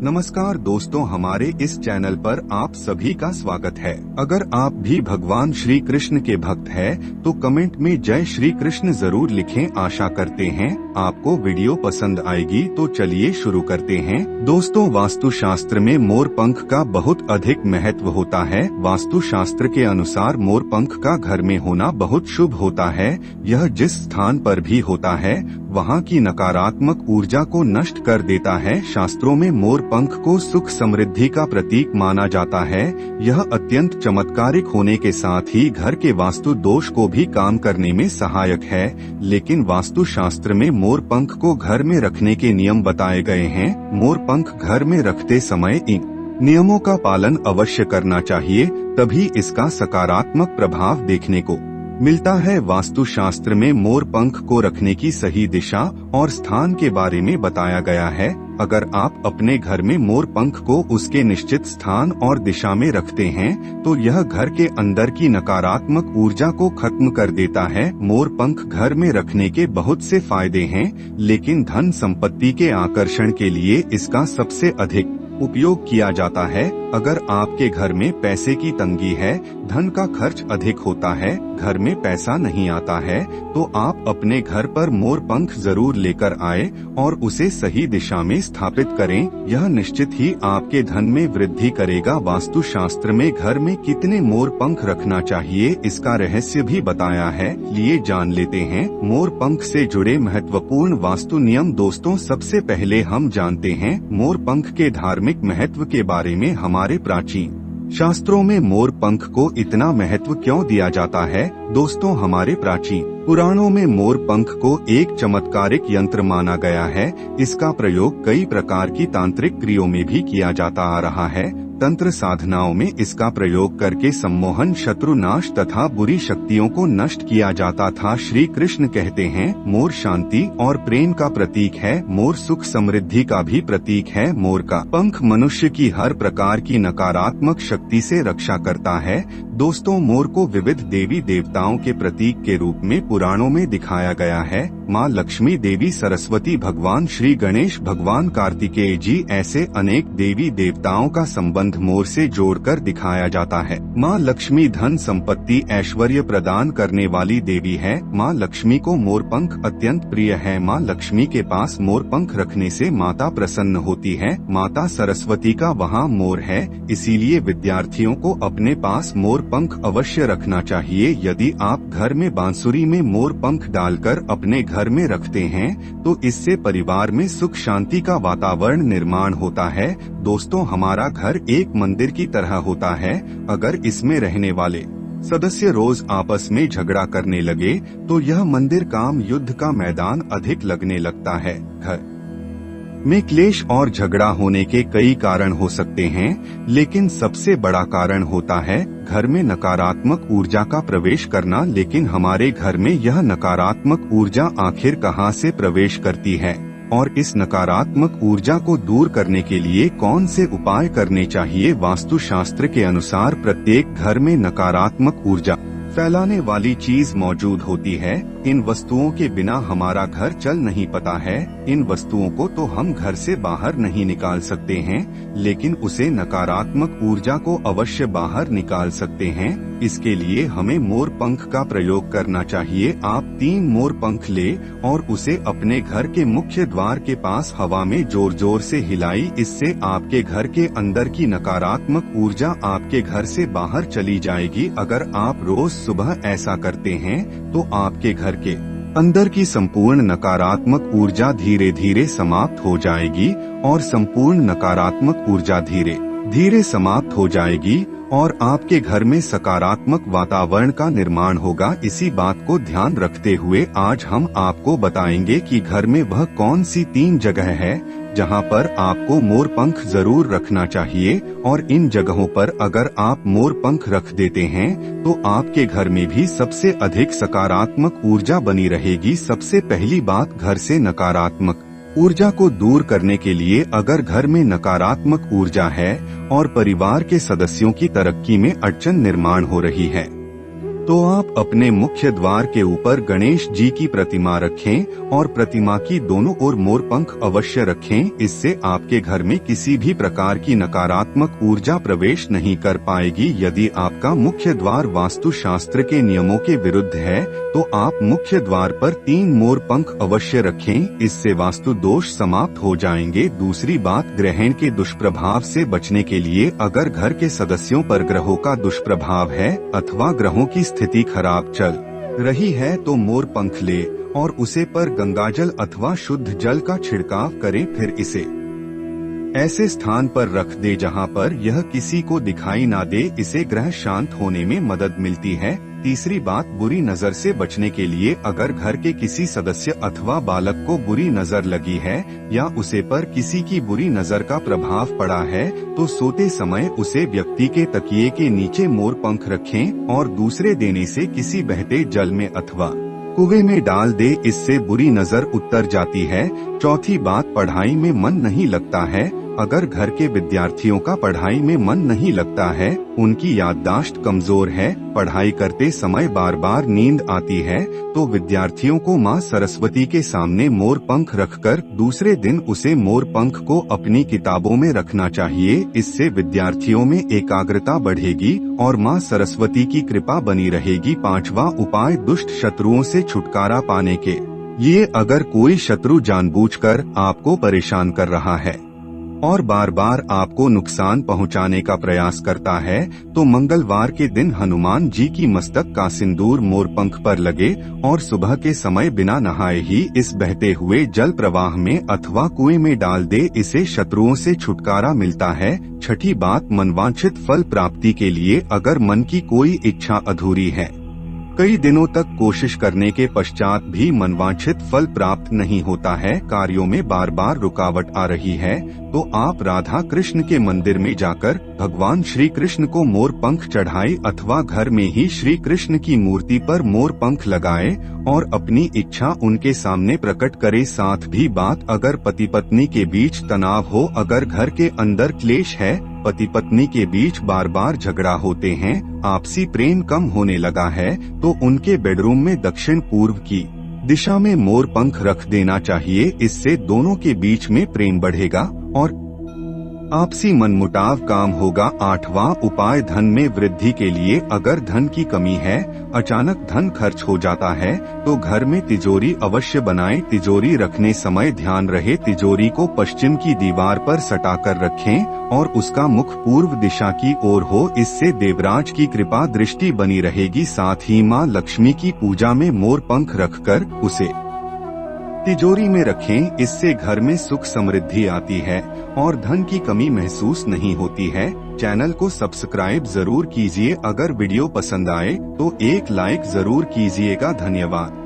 नमस्कार दोस्तों, हमारे इस चैनल पर आप सभी का स्वागत है। अगर आप भी भगवान श्री कृष्ण के भक्त हैं, तो कमेंट में जय श्री कृष्ण जरूर लिखें। आशा करते हैं आपको वीडियो पसंद आएगी। तो चलिए शुरू करते हैं। दोस्तों, वास्तु शास्त्र में मोर पंख का बहुत अधिक महत्व होता है। वास्तु शास्त्र के अनुसार मोर पंख का घर में होना बहुत शुभ होता है। यह जिस स्थान पर भी होता है वहाँ की नकारात्मक ऊर्जा को नष्ट कर देता है। शास्त्रों में मोर पंख को सुख समृद्धि का प्रतीक माना जाता है। यह अत्यंत चमत्कारिक होने के साथ ही घर के वास्तु दोष को भी कम करने में सहायक है। लेकिन वास्तु शास्त्र में मोर पंख को घर में रखने के नियम बताए गए हैं। मोर पंख घर में रखते समय इन नियमों का पालन अवश्य करना चाहिए, तभी इसका सकारात्मक प्रभाव देखने को मिलता है। वास्तु शास्त्र में मोर पंख को रखने की सही दिशा और स्थान के बारे में बताया गया है। अगर आप अपने घर में मोर पंख को उसके निश्चित स्थान और दिशा में रखते हैं, तो यह घर के अंदर की नकारात्मक ऊर्जा को खत्म कर देता है। मोर पंख घर में रखने के बहुत से फायदे हैं, लेकिन धन संपत्ति के आकर्षण के लिए इसका सबसे अधिक उपयोग किया जाता है। अगर आपके घर में पैसे की तंगी है, धन का खर्च अधिक होता है, घर में पैसा नहीं आता है, तो आप अपने घर पर मोर पंख जरूर लेकर आए और उसे सही दिशा में स्थापित करें। यह निश्चित ही आपके धन में वृद्धि करेगा। वास्तु शास्त्र में घर में कितने मोर पंख रखना चाहिए, इसका रहस्य भी बताया है। लिए जान लेते हैं मोर पंख से जुड़े महत्वपूर्ण वास्तु नियम। दोस्तों, सबसे पहले हम जानते हैं मोर पंख के धार्मिक महत्व के बारे में। हमारे प्राचीन शास्त्रों में मोर पंख को इतना महत्व क्यों दिया जाता है? दोस्तों, हमारे प्राचीन पुराणों में मोर पंख को एक चमत्कारिक यंत्र माना गया है। इसका प्रयोग कई प्रकार की तांत्रिक क्रियाओं में भी किया जाता आ रहा है। तंत्र साधनाओं में इसका प्रयोग करके सम्मोहन, शत्रुनाश तथा बुरी शक्तियों को नष्ट किया जाता था। श्री कृष्ण कहते हैं मोर शांति और प्रेम का प्रतीक है। मोर सुख समृद्धि का भी प्रतीक है। मोर का पंख मनुष्य की हर प्रकार की नकारात्मक शक्ति से रक्षा करता है। दोस्तों, मोर को विविध देवी देवताओं के प्रतीक के रूप में पुराणों में दिखाया गया है। माँ लक्ष्मी देवी, सरस्वती, भगवान श्री गणेश, भगवान कार्तिकेय जी, ऐसे अनेक देवी देवताओं का संबंध मोर से जोड़कर दिखाया जाता है। माँ लक्ष्मी धन संपत्ति ऐश्वर्य प्रदान करने वाली देवी है। माँ लक्ष्मी को मोर पंख अत्यंत प्रिय है। माँ लक्ष्मी के पास मोर पंख रखने से माता प्रसन्न होती है। माता सरस्वती का वहाँ मोर है, इसीलिए विद्यार्थियों को अपने पास मोर पंख अवश्य रखना चाहिए। यदि आप घर में बांसुरी में मोर पंख डालकर अपने घर में रखते हैं, तो इससे परिवार में सुख शांति का वातावरण निर्माण होता है। दोस्तों, हमारा घर एक मंदिर की तरह होता है। अगर इसमें रहने वाले सदस्य रोज आपस में झगड़ा करने लगे, तो यह मंदिर काम युद्ध का मैदान अधिक लगने लगता है। घर में क्लेश और झगड़ा होने के कई कारण हो सकते हैं, लेकिन सबसे बड़ा कारण होता है घर में नकारात्मक ऊर्जा का प्रवेश करना। लेकिन हमारे घर में यह नकारात्मक ऊर्जा आखिर कहां से प्रवेश करती है, और इस नकारात्मक ऊर्जा को दूर करने के लिए कौन से उपाय करने चाहिए? वास्तु शास्त्र के अनुसार प्रत्येक घर में नकारात्मक ऊर्जा फैलाने वाली चीज मौजूद होती है। इन वस्तुओं के बिना हमारा घर चल नहीं पाता है। इन वस्तुओं को तो हम घर से बाहर नहीं निकाल सकते हैं, लेकिन उसे नकारात्मक ऊर्जा को अवश्य बाहर निकाल सकते हैं। इसके लिए हमें मोर पंख का प्रयोग करना चाहिए। आप 3 मोर पंख ले और उसे अपने घर के मुख्य द्वार के पास हवा में जोर जोर से हिलाई। इससे आपके घर के अंदर की नकारात्मक ऊर्जा आपके घर से बाहर चली जाएगी। अगर आप रोज सुबह ऐसा करते हैं, तो आपके घर के अंदर की संपूर्ण नकारात्मक ऊर्जा धीरे धीरे समाप्त हो जाएगी और संपूर्ण नकारात्मक ऊर्जा धीरे धीरे समाप्त हो जाएगी और आपके घर में सकारात्मक वातावरण का निर्माण होगा। इसी बात को ध्यान रखते हुए आज हम आपको बताएंगे कि घर में वह कौन सी 3 जगह है जहां पर आपको मोर पंख जरूर रखना चाहिए। और इन जगहों पर अगर आप मोर पंख रख देते हैं, तो आपके घर में भी सबसे अधिक सकारात्मक ऊर्जा बनी रहेगी। सबसे पहली बात, घर से नकारात्मक ऊर्जा को दूर करने के लिए अगर घर में नकारात्मक ऊर्जा है और परिवार के सदस्यों की तरक्की में अड़चन निर्माण हो रही है, तो आप अपने मुख्य द्वार के ऊपर गणेश जी की प्रतिमा रखें और प्रतिमा की दोनों ओर मोर पंख अवश्य रखें। इससे आपके घर में किसी भी प्रकार की नकारात्मक ऊर्जा प्रवेश नहीं कर पाएगी। यदि आपका मुख्य द्वार वास्तु शास्त्र के नियमों के विरुद्ध है तो आप मुख्य द्वार पर 3 मोर पंख अवश्य रखें। इससे वास्तु दोष समाप्त हो जाएंगे। दूसरी बात, ग्रहण के दुष्प्रभाव से बचने के लिए अगर घर के सदस्यों पर ग्रहों का दुष्प्रभाव है अथवा ग्रहों की स्थिति खराब चल रही है तो मोर पंख ले और उसे पर गंगाजल अथवा शुद्ध जल का छिड़काव करें। फिर इसे ऐसे स्थान पर रख दे जहां पर यह किसी को दिखाई ना दे। इसे ग्रह शांत होने में मदद मिलती है। तीसरी बात, बुरी नजर से बचने के लिए अगर घर के किसी सदस्य अथवा बालक को बुरी नजर लगी है या उसे पर किसी की बुरी नजर का प्रभाव पड़ा है तो सोते समय उसे व्यक्ति के तकिए के नीचे मोर पंख रखें और दूसरे देने से किसी बहते जल में अथवा कुएं में डाल दे। इससे बुरी नजर उतर जाती है। चौथी बात, पढ़ाई में मन नहीं लगता है। अगर घर के विद्यार्थियों का पढ़ाई में मन नहीं लगता है, उनकी याददाश्त कमजोर है, पढ़ाई करते समय बार बार नींद आती है, तो विद्यार्थियों को मां सरस्वती के सामने मोर पंख रखकर दूसरे दिन उसे मोर पंख को अपनी किताबों में रखना चाहिए। इससे विद्यार्थियों में एकाग्रता बढ़ेगी और मां सरस्वती की कृपा बनी रहेगी। 5वां उपाय, दुष्ट शत्रुओं से छुटकारा पाने के ये अगर कोई शत्रु जानबूझकर आपको परेशान कर रहा है और बार बार आपको नुकसान पहुंचाने का प्रयास करता है तो मंगलवार के दिन हनुमान जी की मस्तक का सिंदूर मोर पंख पर लगे और सुबह के समय बिना नहाए ही इस बहते हुए जल प्रवाह में अथवा कुएं में डाल दे। इसे शत्रुओं से छुटकारा मिलता है। छठी बात, मनवांछित फल प्राप्ति के लिए अगर मन की कोई इच्छा अधूरी है, कई दिनों तक कोशिश करने के पश्चात भी मनवांछित फल प्राप्त नहीं होता है, कार्यों में बार बार रुकावट आ रही है, तो आप राधा कृष्ण के मंदिर में जाकर भगवान श्री कृष्ण को मोर पंख चढ़ाए अथवा घर में ही श्री कृष्ण की मूर्ति पर मोर पंख लगाए और अपनी इच्छा उनके सामने प्रकट करे। साथ भी बात, अगर पति पत्नी के बीच तनाव हो, अगर घर के अंदर क्लेश है, पति पत्नी के बीच बार बार झगड़ा होते हैं, आपसी प्रेम कम होने लगा है, तो उनके बेडरूम में दक्षिण पूर्व की दिशा में मोर पंख रख देना चाहिए। इससे दोनों के बीच में प्रेम बढ़ेगा और आपसी मनमुटाव काम होगा। 8वां उपाय, धन में वृद्धि के लिए अगर धन की कमी है, अचानक धन खर्च हो जाता है तो घर में तिजोरी अवश्य बनाएं। तिजोरी रखने समय ध्यान रहे तिजोरी को पश्चिम की दीवार पर सटाकर रखें और उसका मुख पूर्व दिशा की ओर हो। इससे देवराज की कृपा दृष्टि बनी रहेगी। साथ ही मां लक्ष्मी की पूजा में मोर पंख रखकर उसे तिजोरी में रखें। इससे घर में सुख समृद्धि आती है और धन की कमी महसूस नहीं होती है। चैनल को सब्सक्राइब जरूर कीजिए। अगर वीडियो पसंद आए तो एक लाइक जरूर कीजिएगा। धन्यवाद।